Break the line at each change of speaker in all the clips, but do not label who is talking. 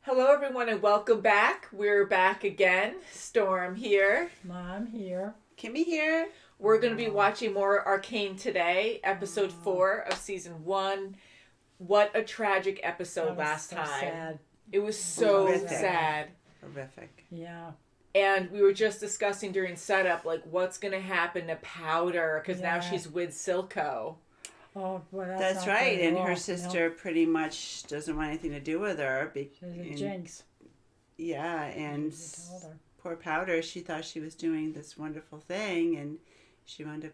Hello, everyone, and welcome back. We're back again. Storm here.
Mom here.
Kimmy here.
We're going to be watching more Arcane today, episode 4 of season 1. What a tragic episode last
so
time.
Sad.
It was so
Horrific.
sad.
Horrific.
Yeah.
And we were just discussing during setup, like, what's going to happen to Powder, because now she's with Silco.
Oh, well,
That's
not
right.
good at
And
all.
her sister pretty much doesn't want anything to do with her.
She's a jinx.
Yeah, and
She told her.
poor Powder, she thought she was doing this wonderful thing, and she wound up,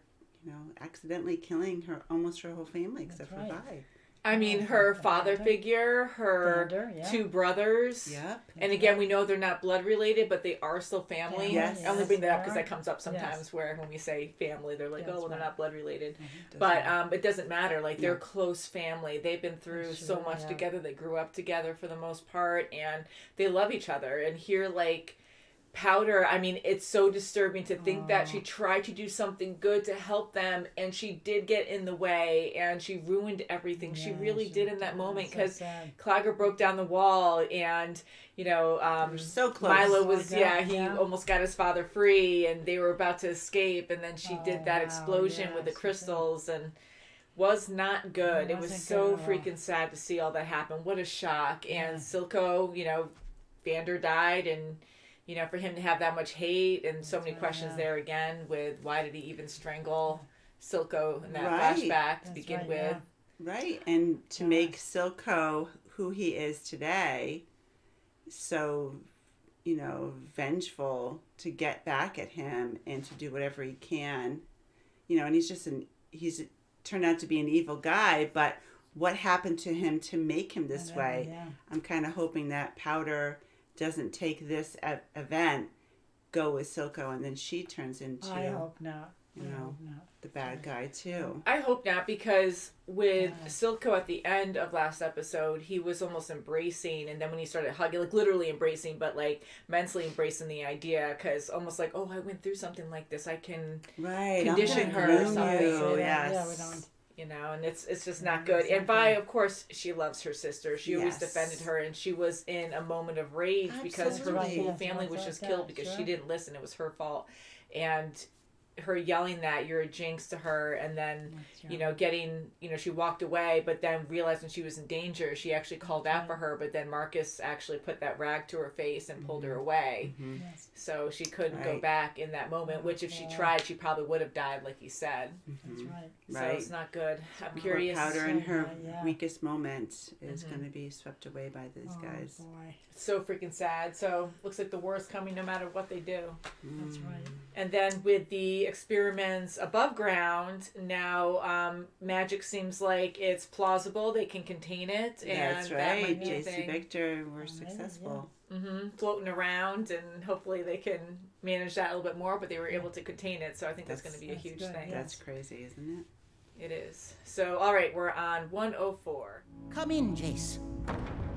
accidentally killing almost her whole family except
That's
for
right.
Vi.
I mean, her father figure, her
Thunder, yeah.
2 brothers.
Yep.
And again, we know they're not blood related, but they are still family.
Yes.
I only bring that up because
They
that comes up sometimes where when we say family, they're like,
That's
oh, well, they're
right.
not blood related.
Doesn't
But
matter.
it doesn't matter. Like, they're
Yeah.
close family. They've been through
That's
so
true,
much
yeah.
together. They grew up together for the most part, and they love each other. And here, like, Powder, I mean, it's so disturbing to think that she tried to do something good to help them, and she did get in the way, and she ruined everything. she
Yeah,
really did in that
did.
moment,
So
because
sad.
Clagger broke down the wall, and
So close.
Milo was,
Oh my God,
he
yeah.
almost got his father free, and they were about to escape, and then she
Oh,
did that
wow,
explosion with the
yes, she
crystals, and was not good.
It
It was
wasn't
so
good at all.
freaking sad to see all that happen. What a shock. And
Yeah.
Silco, Vander died, and, for him to have that much hate, and so many
right,
questions
yeah.
there again with why did he even strangle Silco in that
Right.
flashback to
That's
begin
right,
with.
yeah.
Right. And to
Yeah.
make Silco who he is today so, vengeful to get back at him and to do whatever he can. And he's turned out to be an evil guy, but what happened to him to make him this
I know,
way?
yeah.
I'm kind of hoping that Powder doesn't take this event, go with Silco, and then she turns into
I hope not.
you
I
know,
hope not.
the bad guy too.
I hope not, because with
Yeah.
Silco at the end of last episode, he was almost embracing, and then when he started hugging, like literally embracing, but like mentally embracing the idea, because almost like, oh, I went through something like this, I can,
Right.
Condition
I'm gonna
her or
groom
something.
you,
Yeah,
yes.
we don't.
and it's just not good. And Vi, of course, she loves her sister. She always
Yes.
defended her, and she was in a moment of rage because her
Absolutely.
whole
Yes,
family
yes,
was
yes,
just
yes,
killed because she
sure.
didn't listen. It was her fault. And her yelling that you're a jinx to her, and then
That's right.
getting, she walked away, but then realized when she was in danger, she actually called out for her, but then Marcus actually put that rag to her face and pulled her away.
Mhm.
Yes.
So she couldn't go
Right.
back in that moment, which if she
Yeah.
tried, she probably would have died, like you said.
That's
Mhm.
right.
So
Right.
it's not good. I'm
Poor
curious.
Powder in her
Yeah.
weakest moment is
Mhm.
going to be swept away by these
Oh,
guys.
boy.
It's so freaking sad. So looks like the worst coming no matter what they do.
That's right.
And then with the experiments above ground, now magic seems like it's plausible. They can contain it. And
That's
that
right.
might be a
JC
thing.
Victor were
Right,
successful.
Floating around, and hopefully they can manage that a little bit more, but they were able to contain it. So I think that's going to be a
That's
huge
good,
thing.
yeah.
That's crazy, isn't it?
It is. So, all right, we're on 104.
Come in, Jace.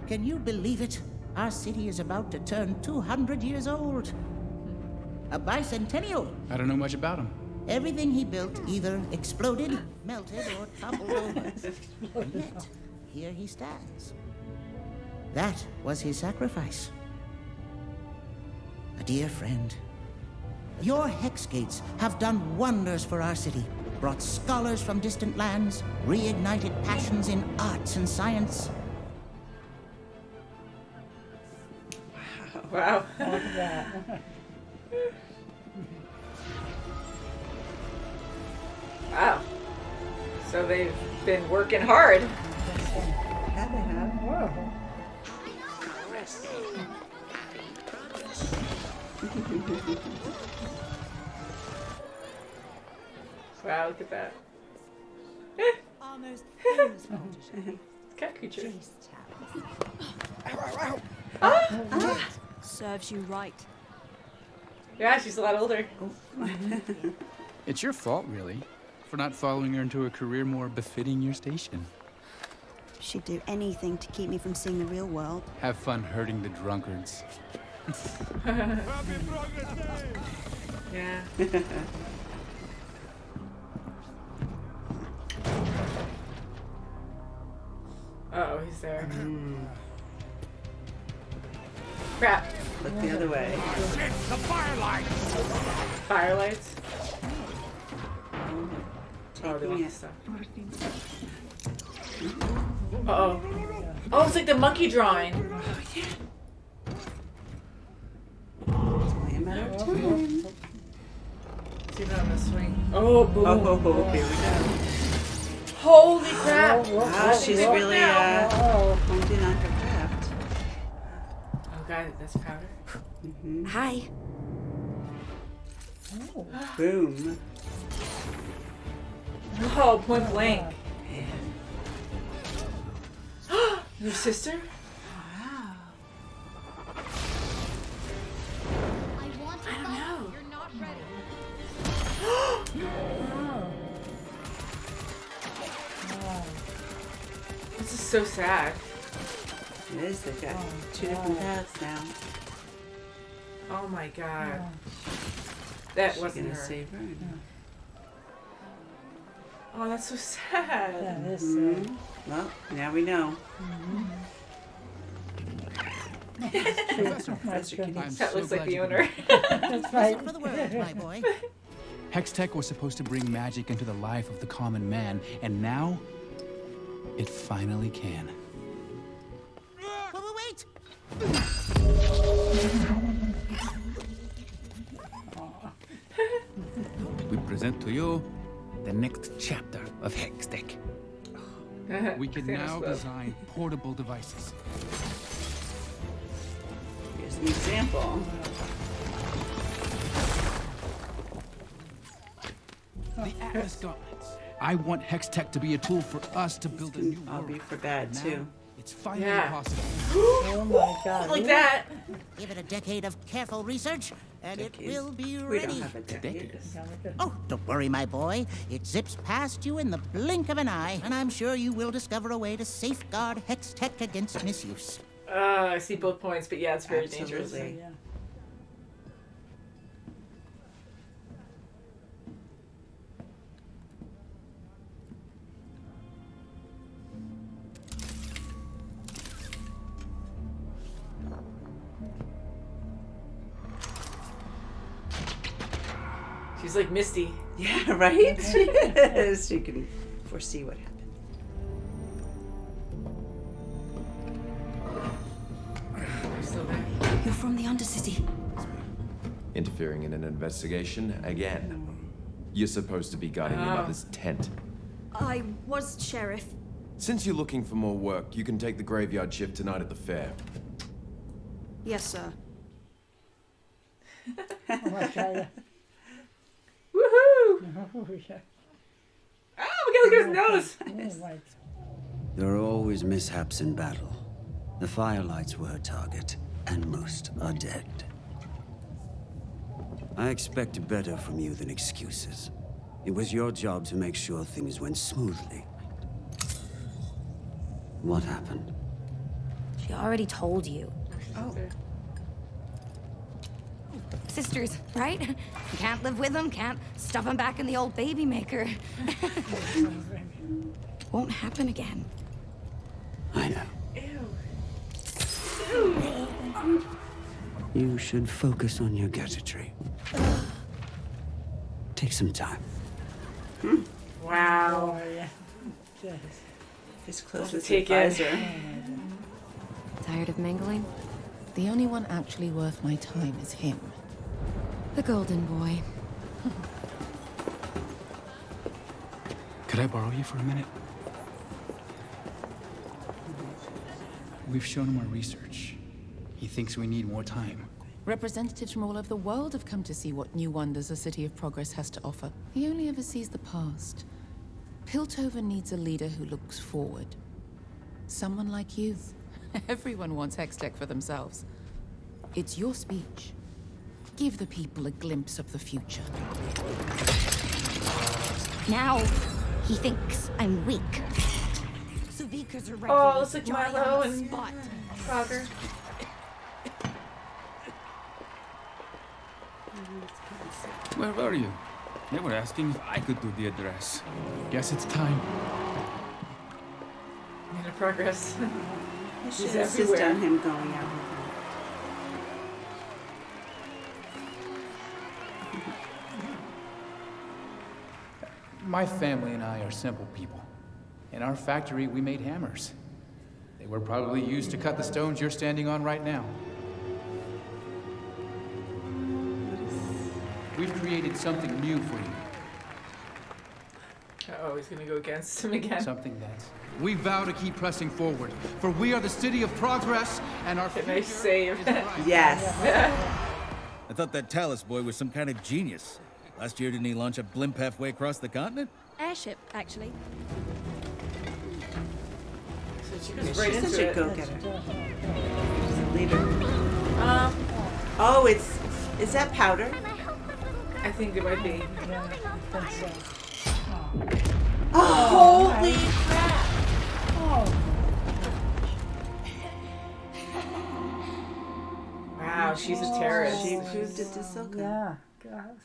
Can you believe it? Our city is about to turn 200 years old. A bicentennial.
I don't know much about him.
Everything he built either exploded, melted, or toppled over. Yet, here he stands. That was his sacrifice. A dear friend. Your hex gates have done wonders for our city. Brought scholars from distant lands, reignited passions in arts and science.
Wow.
Look at that.
Wow. So they've been working hard.
Yeah, they have.
Whoa.
Wow, look at that.
Our most famous protege,
Cat creature.
Jace Chalice.
Ah!
Serves you right.
Yeah, she's a lot older.
It's your fault, really, for not following her into a career more befitting your station.
She'd do anything to keep me from seeing the real world.
Have fun hurting the drunkards.
Yeah. Oh, he's there. Crap.
Look the other way.
Firelights. Oh, they
Taking
want
it.
the stuff. Uh-oh. Oh, it's like the monkey drawing.
Only a matter of time.
See that on the swing. Oh, boom.
Oh, here we go.
Holy crap.
Wow, she's really honed in on her craft.
Oh, God, that's powder.
Hi.
Boom.
Oh, point blank. Your sister?
Wow.
I want to
I don't
follow.
know.
You're not ready.
This is so sad.
It is. They've got two different paths now.
Oh my God. That
She's
wasn't
gonna
her.
save her.
Oh, that's so sad.
That is
Well, now we know.
that's good.
I'm
That
so
looks like
glad
the
you
owner.
That's right.
For the world, my boy.
Hextech was supposed to bring magic into the life of the common man, and now it finally can.
Wait!
We present to you the next chapter of Hextech. We can now design portable devices.
Here's an example.
The Atlas Gauntlets. I want Hextech to be a tool for us to build a new
I'll
world.
be for bad
Now,
too.
it's finally
Yeah.
possible.
Oh my God.
Like that.
Give it a decade of careful research, and it
Decade.
will be
We
ready.
don't have a decade.
Oh, don't worry, my boy. It zips past you in the blink of an eye, and I'm sure you will discover a way to safeguard Hextech against misuse.
I see both points, but yeah, it's very dangerous.
Absolutely.
Yeah.
She's like Misty.
Yeah, right? She is. She can foresee what happened.
You're still there.
You're from the Undercity.
Interfering in an investigation again. You're supposed to be guarding your mother's tent.
I was sheriff.
Since you're looking for more work, you can take the graveyard shift tonight at the fair.
Yes, sir.
Oh my God.
Woohoo!
Oh, yeah.
Oh, look at his nose.
Oh my.
There are always mishaps in battle. The Firelights were her target, and most are dead. I expected better from you than excuses. It was your job to make sure things went smoothly. What happened?
She already told you.
Oh.
Sisters, right? You can't live with them, can't stuff them back in the old baby maker. Won't happen again.
I know.
Ew.
You should focus on your gadgetry. Take some time.
Wow.
Oh yeah. Yes.
His closest
Take it.
advisor.
Tired of mingling?
The only one actually worth my time is him.
The golden boy.
Could I borrow you for a minute? We've shown him our research. He thinks we need more time.
Representatives from all over the world have come to see what new wonders a City of Progress has to offer. He only ever sees the past. Piltover needs a leader who looks forward. Someone like you. Everyone wants Hextech for themselves. It's your speech. Give the people a glimpse of the future.
Now, he thinks I'm weak.
Suvikas are ready.
Oh, looks like
Dry
Milo
on the
and
spot.
Frogger.
Where were you? They were asking if I could do the address. Guess it's time.
Minute progress.
I should
He's
insist
everywhere.
on him going out with her.
My family and I are simple people. In our factory, we made hammers. They were probably used to cut the stones you're standing on right now. We've created something new for you.
Oh, he's gonna go against him again.
Something that's... We vow to keep pressing forward, for we are the city of progress, and our future
nice save.
is bright.
Yes.
I thought that Talus boy was some kind of genius. Last year, didn't he launch a blimp halfway across the continent?
Airship, actually.
So she goes
She's
right into
such a
it.
go-getter. She's a leader. Oh, is that powder?
I think it might be.
Yeah, I think so.
Oh, holy crap!
Oh,
Wow, she's a terrorist.
She proved it to Silco.
yeah. God.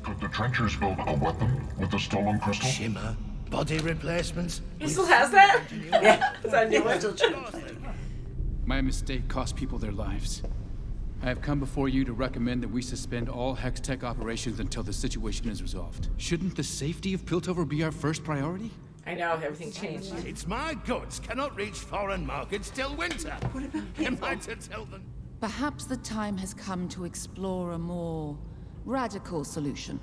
Could the trenchers build a weapon with the stolen crystal?
Shimmer, body replacements.
He still has that?
Yeah.
Is that new one?
Still translating.
My mistake cost people their lives. I have come before you to recommend that we suspend all Hextech operations until the situation is resolved. Shouldn't the safety of Piltover be our first priority?
I know, everything changed.
It's my goods cannot reach foreign markets till winter.
What about
Am I to tell them?
Perhaps the time has come to explore a more radical solution.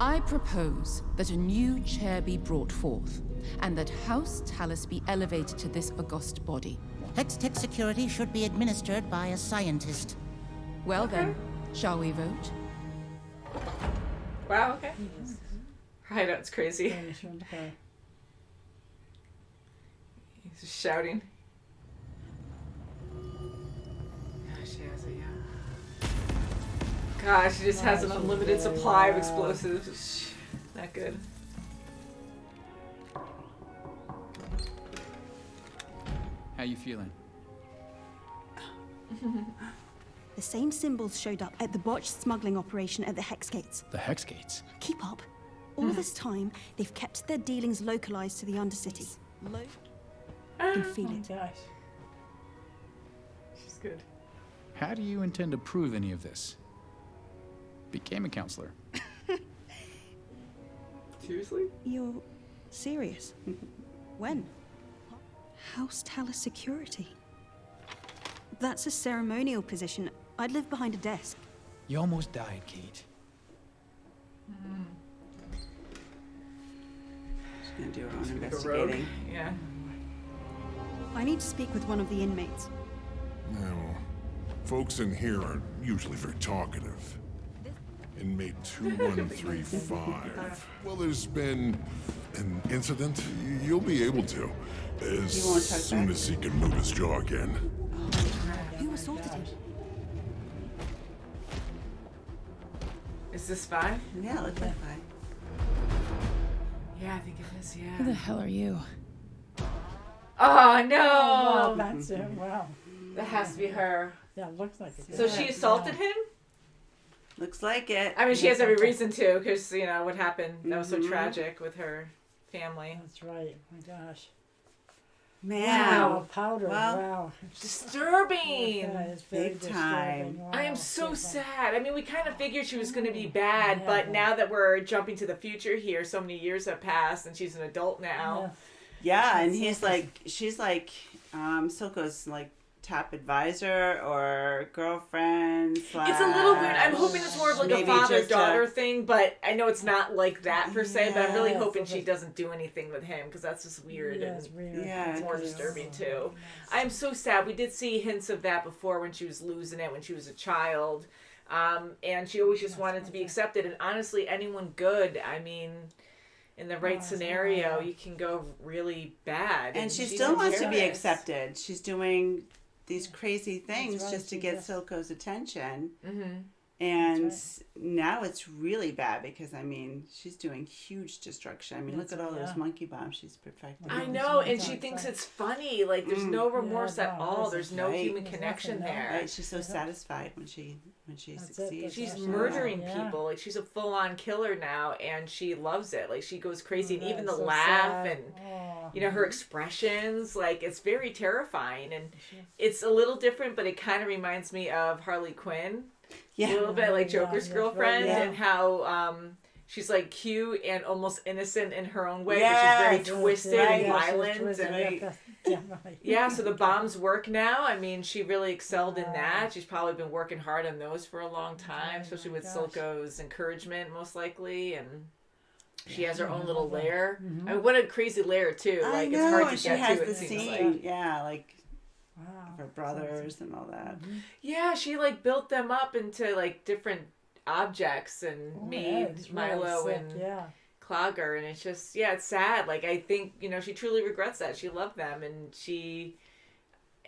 I propose that a new chair be brought forth, and that House Talus be elevated to this august body.
Hextech security should be administered by a scientist.
Well then, shall we vote?
Wow, okay. Right, it's crazy. He's just shouting. Yeah, she has it, yeah. Gosh, she just has an unlimited supply of explosives. Not good.
How you feeling?
The same symbols showed up at the botched smuggling operation at the Hex Gates.
The Hex Gates?
Keep up. All this time, they've kept their dealings localized to the Undercity. You can feel it.
Gosh.
She's good.
How do you intend to prove any of this? Became a counselor.
Seriously?
You're serious? When? House Talus security. That's a ceremonial position. I'd live behind a desk.
You almost died, Kate.
She's gonna do her own
Like a rogue.
investigating.
Yeah.
I need to speak with one of the inmates.
Yeah, well, folks in here are usually very talkative. Inmate 2135. Well, there's been an incident. You'll be able to. As
won't talk
soon
back?
as he can move his jaw again.
Who assaulted him?
Is this spy?
Yeah, look like that.
Yeah, I think it is, yeah.
Who the hell are you?
Oh, no!
Oh, that's it. Wow.
That has to be her.
Yeah, it looks like it.
So she assaulted him?
Looks like it.
I mean, she has every reason to, because, you know, what happened. That was so tragic with her family.
That's right. My gosh.
Man.
Wow, powder.
Well,
wow.
Disturbing!
Yeah, it's very
Big time.
disturbing. Wow.
I am so sad. I mean, we kind of figured she was going to be bad, but now that we're jumping to the future here, so many years have passed, and she's an adult now.
Yeah, and he's like, she's like, Silco's like top advisor or girlfriend.
It's a little weird. I'm hoping it's more of like a
maybe
father-daughter
just
thing, but I know it's not like that per se, but I'm really
Yeah,
hoping
it's
she doesn't do anything with him, because that's just weird
Yeah,
and
it's weird.
Yeah,
it's more
'cause-
disturbing too. I'm so sad. We did see hints of that before when she was losing it, when she was a child. And she always just wanted to be accepted. And honestly, anyone good, I mean, in the right scenario, you can go really bad.
And she
she's
still wants to be
embarrassed.
accepted. She's doing these crazy things
right,
just to
she
get
does.
Silco's attention.
Mm-hmm.
And now it's really bad because, I mean, she's doing huge destruction. I mean, look at all those monkey bombs she's perfecting.
I know, and she thinks it's funny. Like, there's no remorse
Yeah,
at
no,
all.
it
There's
isn't.
no
Right.
human
There's
connection
nothing
there.
Right? She's so satisfied when she succeeds.
She's
Yeah.
murdering
Yeah.
people. Like, she's a full-on killer now, and she loves it. Like, she goes crazy, and
Yeah,
even the
it's so
laugh
sad.
and
Oh.
you know her expressions. Like, it's very terrifying, and it's a little different, but it kind of reminds me of Harley Quinn.
Yeah.
A little bit like Joker's
Yeah,
girlfriend,
yeah.
and how she's like cute and almost innocent in her own way,
Yes,
but she's very twisted and violent.
Definitely.
Yeah, so the bombs work now. I mean, she really excelled in that. She's probably been working hard on those for a long time, especially with Silco's encouragement, most likely, and she has her own little lair.
Mm-hmm.
I mean, what a crazy lair too! Like
I know,
it's hard to
and she
get
has
to.
the
It seems
scene,
like.
yeah, like her brothers and all that.
Yeah, she like built them up into like different objects and made
it's
Milo
really
and
sick, yeah.
Clogger, and it's just it's sad. Like I think she truly regrets that. She loved them, and she,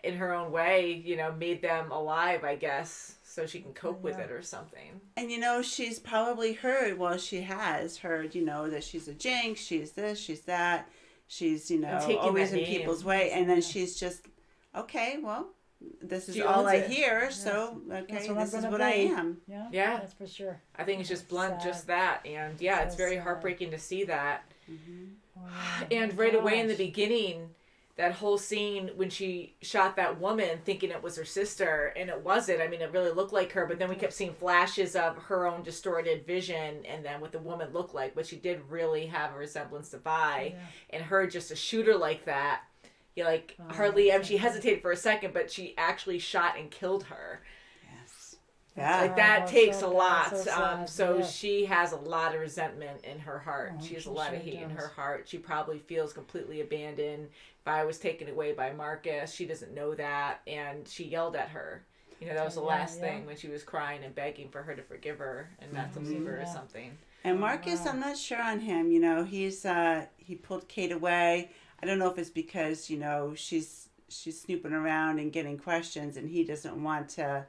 in her own way, made them alive, I guess, so she can cope with it or something.
And she's probably heard. Well, she has heard. That she's a jinx. She's this. She's that. She's always in people's way, and then she's just okay. Well, this is all I hear. So okay, this is what I am.
Yeah,
that's for sure.
I think it's just blunt, just that, and it's very heartbreaking to see that. And right away in the beginning, that whole scene when she shot that woman thinking it was her sister, and it wasn't. I mean, it really looked like her, but then we kept seeing flashes of her own distorted vision and then what the woman looked like, but she did really have a resemblance to Vi. And her just a shooter like that, hardly, she hesitated for a second, but she actually shot and killed her.
Yeah.
Like that takes a lot.
So
she has a lot of resentment in her heart. She has a lot of
sure
hate in
does.
her heart. She probably feels completely abandoned. Vi was taken away by Marcus. She doesn't know that, and she yelled at her. That was the last thing when she was crying and begging for her to forgive her and not to leave her or something.
And Marcus, I'm not sure on him. He's he pulled Kate away. I don't know if it's because she's snooping around and getting questions, and he doesn't want to.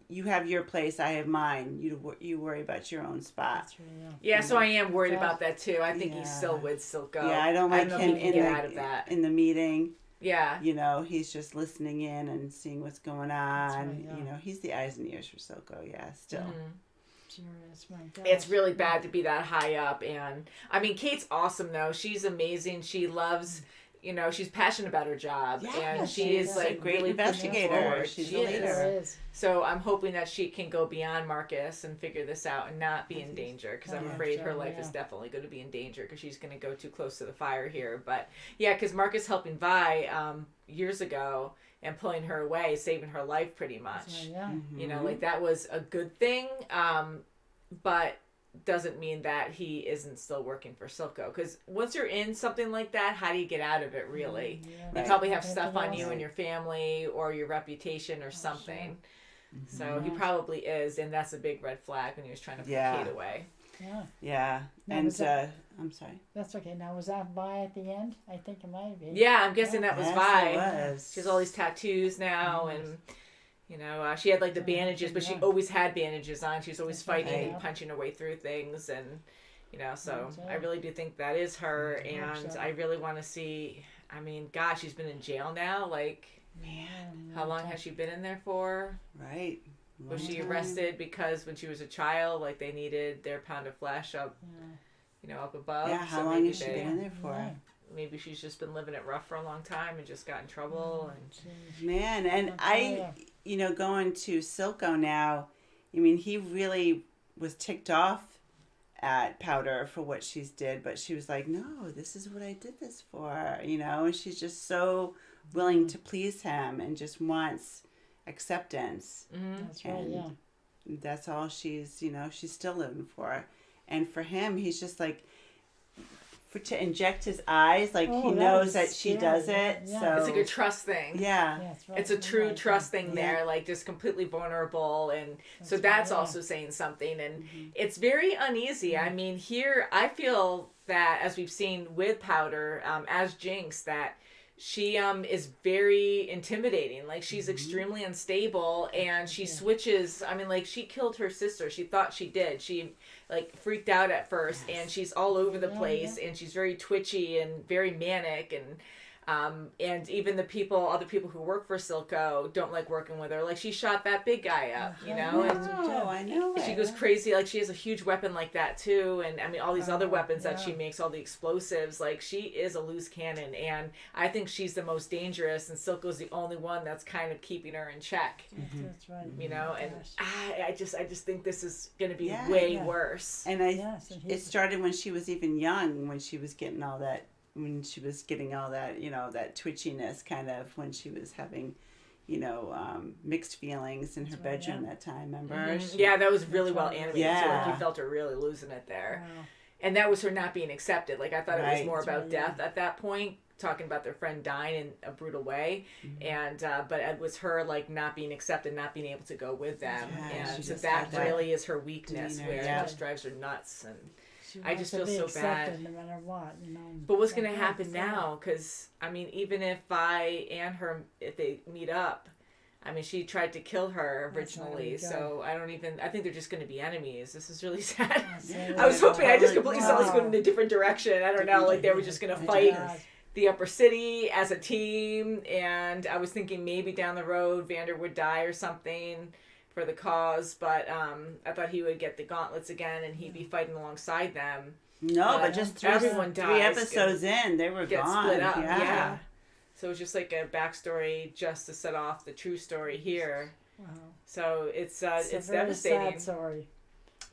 You have your place, I have mine. You worry about your own spot.
Yeah, so I am worried about that too. I think he's still with Silco.
Yeah, I don't like him
in
the meeting.
Yeah.
He's just listening in and seeing what's going on. He's the eyes and ears for Silco. Yeah, still.
It's really bad to be that high up, and I mean, Kate's awesome though. She's amazing. She loves. She's passionate about her job, and she is like
a great
really
investigator. She's a leader.
So I'm hoping that she can go beyond Marcus and figure this out and not be in danger, because I'm afraid her life is definitely going to be in danger because she's going to go too close to the fire here. But because Marcus helping Vi years ago and pulling her away, saving her life pretty much. Like that was a good thing, but doesn't mean that he isn't still working for Silco, because once you're in something like that, how do you get out of it really? You probably have stuff on you and your family or your reputation or something. So he probably is, and that's a big red flag when he was trying to put Kate away.
Yeah.
Now,
And I'm sorry.
That's okay. Now, was that Vi at the end? I think it might be.
Yeah, I'm guessing that was Vi.
It was.
She has all these tattoos now, and she had like the bandages, but she always had bandages on. She was always fighting and punching her way through things, and so I really do think that is her, and I really want to see. I mean, gosh, she's been in jail now. Like, how long has she been in there for?
Right.
Was she arrested because when she was a child, like they needed their pound of flesh up, up above?
Yeah. How long has she been in there for?
Maybe she's just been living it rough for a long time and just got in trouble. And
man, and going to Silco now, I mean, he really was ticked off at Powder for what she's did, but she was like, no, this is what I did this for, and she's just so willing to please him and just wants acceptance.
That's right,
that's all she's still living for. And for him, he's just like, to inject his eyes, like he knows that she does it. So
it's like a trust thing. It's a true trust thing there, like just completely vulnerable, and so that's also saying something, and it's very uneasy. I mean, here I feel that, as we've seen with Powder, as Jinx, that she is very intimidating. Like she's extremely unstable, and she switches. I mean, like she killed her sister. She thought she did. She like freaked out at first, and she's all over the place, and she's very twitchy and very manic, and And even other people who work for Silco don't like working with her. Like, she shot that big guy up, you know?
I know.
She goes crazy. Like, she has a huge weapon like that, too. And, I mean, all these other weapons that she makes, all the explosives. Like, she is a loose cannon. And I think she's the most dangerous. And Silco's the only one that's kind of keeping her in check.
That's right.
You know? And I just think this is going to be way worse.
And it started when she was even young, when she was getting all that. When she was getting all that, you know, that twitchiness kind of when she was having, you know, mixed feelings in her bedroom that time, remember?
Yeah, that was really well animated too. Like, you felt her really losing it there.
Wow.
And that was her not being accepted. Like, I thought it was more
That's
about
right,
death at that point, talking about their friend dying in a brutal way. And but it was her, like, not being accepted, not being able to go with them. And so that really is her weakness, where it just drives her nuts. And I just feel so bad.
No matter what, you know.
But what's going to happen now? Because, I mean, even if Vi and her, if they meet up, I mean, she tried to kill her originally, so I think they're just going to be enemies. This is really sad. I was hoping, I just completely saw this going in a different direction. I don't know, like they were just going to fight the upper city as a team, and I was thinking maybe down the road Vander would die or something for the cause, but I thought he would get the gauntlets again and he'd be fighting alongside them.
No, but just three episodes in, they were gone.
Split up. Yeah. So it's just like a backstory just to set off the true story here. Wow. So it's devastating.
Sad story.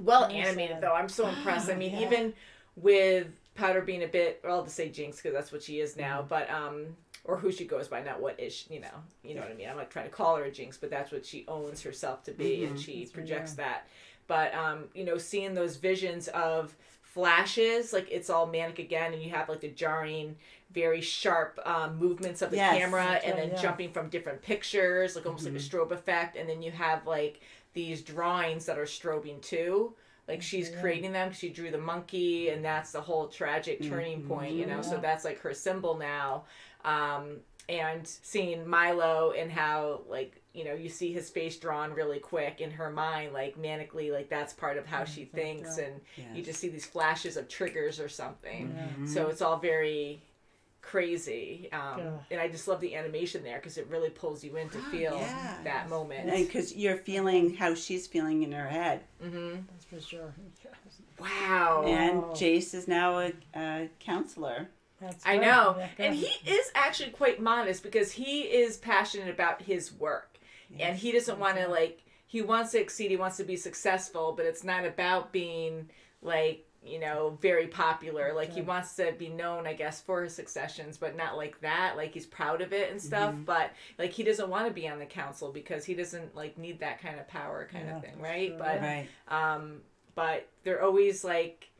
Well animated though. I'm so impressed. I mean, even with Powder being a bit, well, I'll just say Jinx because that's what she is now, but or who she goes by, not what is she, you know what I mean. I'm not trying to call her a Jinx, but that's what she owns herself to be, and she projects that. But you know, seeing those visions of flashes, like it's all manic again, and you have like the jarring, very sharp movements of the camera, and then jumping from different pictures, like almost like a strobe effect, and then you have like these drawings that are strobing too. Like she's creating them because she drew the monkey, and that's the whole tragic turning point, you know. So that's like her symbol now. And seeing Milo and how, like, you know, you see his face drawn really quick in her mind, like manically, like that's part of how she thinks, and you just see these flashes of triggers or something. So it's all very crazy, and I just love the animation there because it really pulls you in to feel that moment,
and because you're feeling how she's feeling in her head.
That's for sure.
Wow.
And Jace is now a counselor.
I know. And he is actually quite modest because he is passionate about his work. And he doesn't want to, like, he wants to exceed, he wants to be successful, but it's not about being, like, you know, very popular. Like, he wants to be known, I guess, for his successions, but not like that. Like, he's proud of it and stuff. But, like, he doesn't want to be on the council because he doesn't, like, need that kind of power kind of thing, right? Sure. But they're always, like,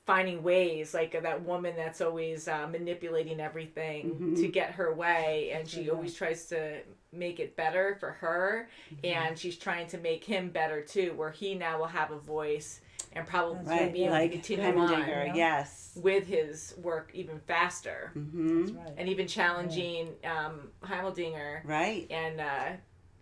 finding ways, like that woman that's always manipulating everything to get her way, and she always tries to make it better for her, and she's trying to make him better too, where he now will have a voice and probably be able to continue on with his work even faster, and even challenging Heimeldinger, and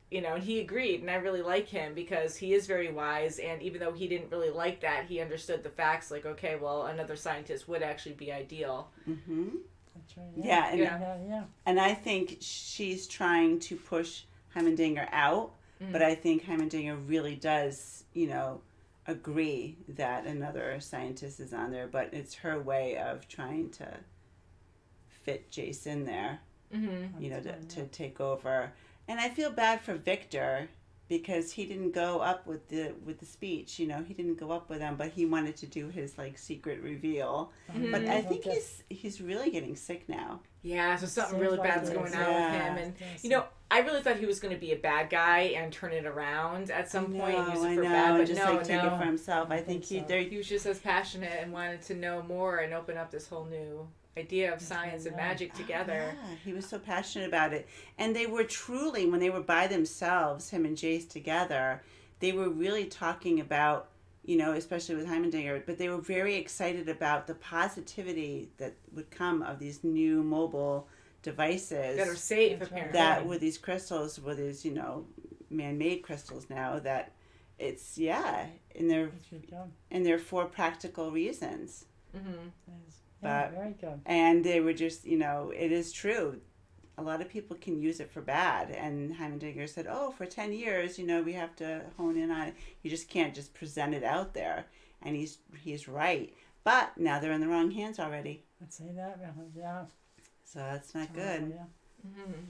you know, and he agreed, and I really like him because he is very wise, and even though he didn't really like that, he understood the facts, like, okay, well, another scientist would actually be ideal.
That's right.
And I think she's trying to push Heimeldinger out, but I think Heimeldinger really does, you know, agree that another scientist is on there, but it's her way of trying to fit Jace in there, you know, to take over. And I feel bad for Victor because he didn't go up with the speech, you know, he didn't go up with them, but he wanted to do his like secret reveal. But I think he's really getting sick now.
Yeah, so something really bad's going on with him, and you know, I really thought he was going to be a bad guy and turn it around at some point and use it for bad, but
just take it for himself. I think he
was just as passionate and wanted to know more and open up this whole new idea of science and magic together.
Yeah, he was so passionate about it. And they were truly, when they were by themselves, him and Jace together, they were really talking about, you know, especially with Heimeldinger, but they were very excited about the positivity that would come of these new mobile devices.
That are safe, apparently.
That with these crystals, with these, you know, man-made crystals now, that it's, and they're for practical reasons. But
very good.
And they were just, it is true. A lot of people can use it for bad. And Heimendinger said, for 10 years, we have to hone in on it. You just can't just present it out there. And he's right. But now they're in the wrong hands already.
I'd say that, yeah.
So that's not good.
Yeah.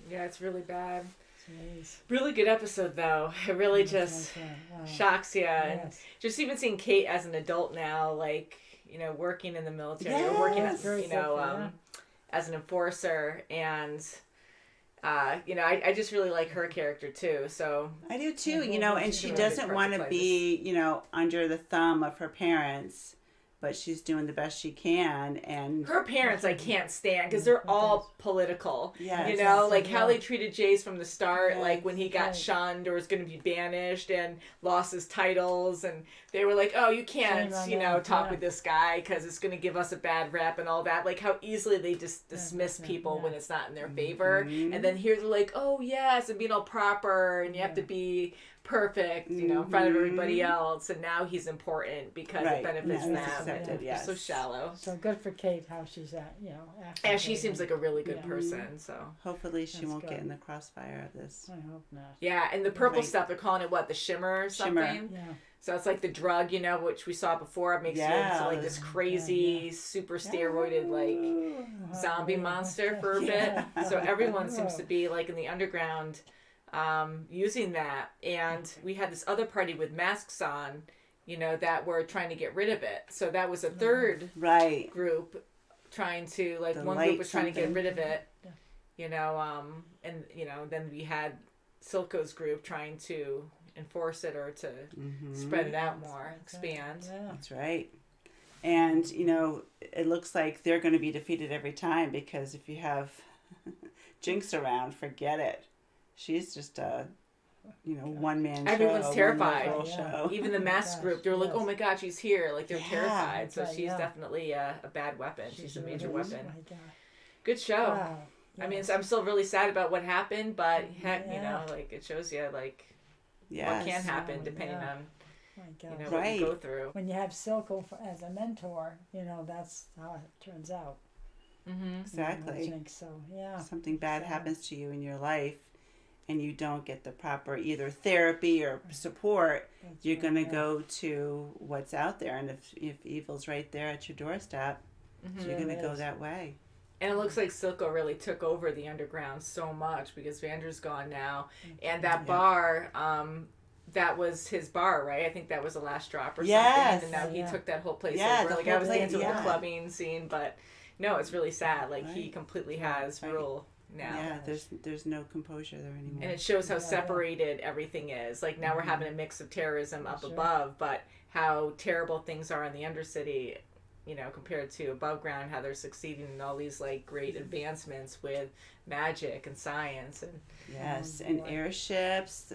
Yeah, it's really bad.
Jeez.
Really good episode, though. It really just shocks you.
Yes.
And just even seeing Kate as an adult now, like, working in the military or working as, as an enforcer. And, I just really like her character, too. So
I do, too, and she doesn't want to be, under the thumb of her parents. But she's doing the best she can, and
her parents I can't stand because they're all political.
Yes.
How they treated Jace from the start, like when he got shunned or was going to be banished and lost his titles, and they were like, "Oh, you can't, talk with this guy because it's going to give us a bad rep and all that." Like how easily they just dismiss people when it's not in their favor, and then here they're like, "Oh yes," and being all proper, and you have to be perfect, in front of everybody else, and now he's important because it benefits them.
Yes.
So shallow.
So good for Kate, how she's at,
And she seems like a really good person, so.
Hopefully she won't get in the crossfire of this.
I hope not.
Yeah, and the purple stuff, they're calling it the shimmer or something?
Shimmer. Yeah.
So it's like the drug, which we saw before. It makes you into like this crazy, super steroided, zombie monster for a bit. So everyone seems to be like in the underground using that. And we had this other party with masks on, that were trying to get rid of it. So that was a third group trying to, one group was trying to get rid of it, and, then we had Silco's group trying to enforce it or to spread it out more, expand.
Yeah.
That's right. And, it looks like they're going to be defeated every time because if you have Jinx around, forget it. She's just a, one-man show.
Everyone's terrified.
Show.
Even the mask group, they're like, oh my God, she's here. Like, they're terrified. So she's definitely a bad weapon. She's a major weapon.
Oh my God.
Good show.
Wow.
I mean, I'm still really sad about what happened, but heck, it shows you, what can happen depending on, what you go through.
When you have Silco as a mentor, that's how it turns out.
Mm-hmm. Exactly.
So, yeah.
Something bad happens to you in your life and you don't get the proper either therapy or support, you're going to go to what's out there. And if evil's right there at your doorstep, you're going to go that way.
And it looks like Silco really took over the underground so much because Vander's gone now. And that bar, that was his bar, right? I think that was the last drop or something. And now he took that whole place over. Like I was dancing with the clubbing scene, but no, it's really sad. Like he completely has rule now.
Yeah, there's no composure there anymore.
And it shows how separated everything is. Like now we're having a mix of terrorism up above, but how terrible things are in the Undercity, compared to above ground, how they're succeeding in all these great advancements with magic and science and
and airships.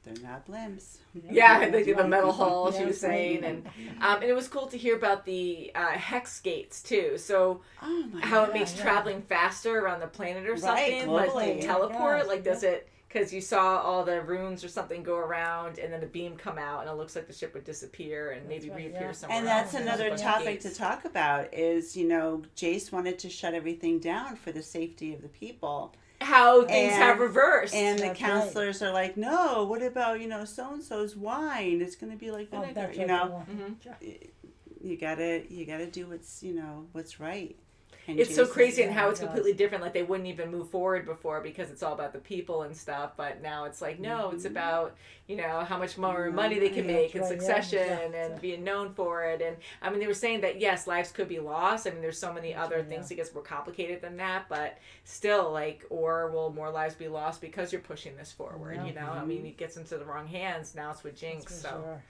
They're not blimps.
Yeah, they do the metal hull, she was saying. And it was cool to hear about the hex gates, too. So how it makes traveling faster around the planet or something. Like they teleport. Does it... Because you saw all the runes or something go around, and then the beam come out, and it looks like the ship would disappear and maybe reappear somewhere.
And that's another topic to talk about is, Jace wanted to shut everything down for the safety of the people.
How things have reversed.
And the counselors are like, no, what about, so-and-so's wine? It's going to be like vinegar, You gotta do what's right. And
it's so crazy and how it's completely different. Like they wouldn't even move forward before because it's all about the people and stuff. But now it's like, no, it's about, how much more money they can make and succession and being known for it. And I mean, they were saying that, yes, lives could be lost. I mean, there's so many other things that gets more complicated than that. But still, or will more lives be lost because you're pushing this forward, I mean, it gets into the wrong hands. Now it's with Jinx. So,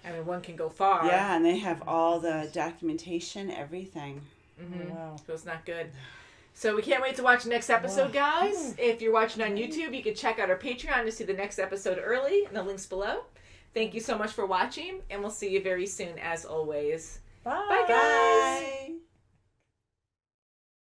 I mean, one can go far.
Yeah, and they have all the documentation, everything.
Mm-hmm. Wow. So it's not good. So we can't wait to watch the next episode, guys. If you're watching on YouTube, you can check out our Patreon to see the next episode early, and the link's below. Thank you so much for watching, and we'll see you very soon, as always.
Bye.
Bye, guys.